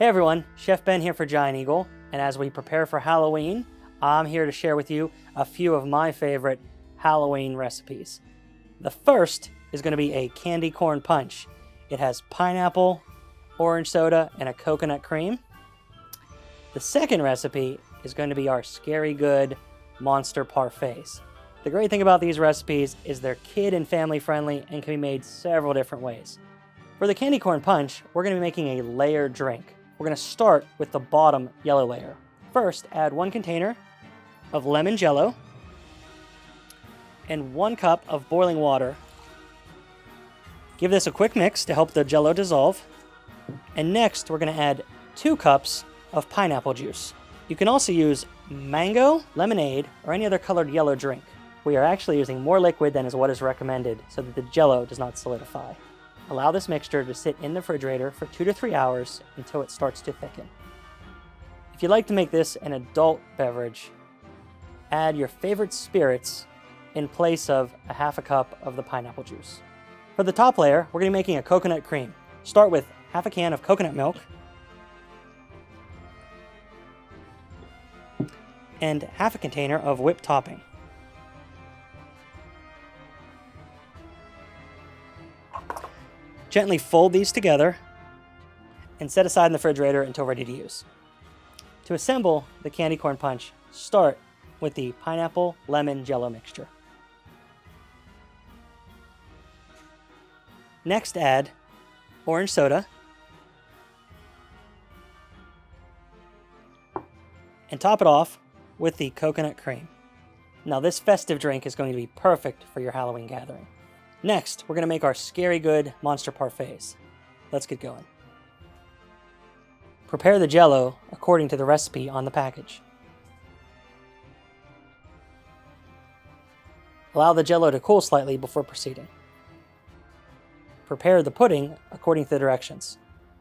Hey everyone, Chef Ben here for Giant Eagle, and as we prepare for Halloween, I'm here to share with you a few of my favorite Halloween recipes. The first is going to be a candy corn punch. It has pineapple, orange soda, and a coconut cream. The second recipe is going to be our Scary Good Monster Parfaits. The great thing about these recipes is they're kid and family friendly and can be made several different ways. For the candy corn punch, we're going to be making a layered drink. We're going to start with the bottom yellow layer. First, add 1 container of lemon jello and 1 cup of boiling water. Give this a quick mix to help the jello dissolve. And next, we're going to add 2 cups of pineapple juice. You can also use mango, lemonade, or any other colored yellow drink. We are actually using more liquid than is what is recommended so that the jello does not solidify. Allow this mixture to sit in the refrigerator for 2 to 3 hours until it starts to thicken. If you'd like to make this an adult beverage, add your favorite spirits in place of a half a cup of the pineapple juice. For the top layer, we're going to be making a coconut cream. Start with half a can of coconut milk and half a container of whipped topping. Gently fold these together and set aside in the refrigerator until ready to use. To assemble the candy corn punch, start with the pineapple lemon jello mixture. Next, add orange soda and top it off with the coconut cream. Now this festive drink is going to be perfect for your Halloween gathering. Next, we're going to make our Scary Good Monster Parfaits. Let's get going. Prepare the jello according to the recipe on the package. Allow the jello to cool slightly before proceeding. Prepare the pudding according to the directions.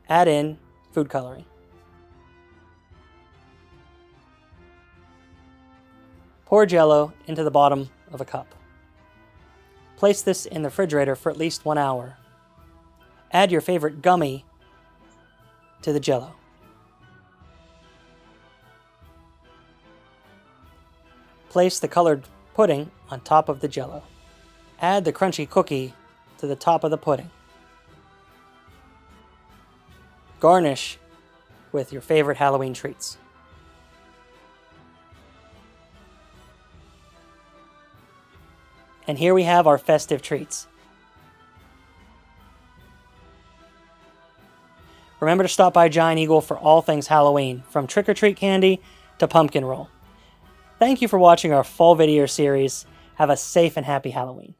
Add in food coloring. Pour jello into the bottom of a cup. Place this in the refrigerator for at least 1 hour. Add your favorite gummy to the jello. Place the colored pudding on top of the jello. Add the crunchy cookie to the top of the pudding. Garnish with your favorite Halloween treats. And here we have our festive treats. Remember to stop by Giant Eagle for all things Halloween, from trick-or-treat candy to pumpkin roll. Thank you for watching our fall video series. Have a safe and happy Halloween.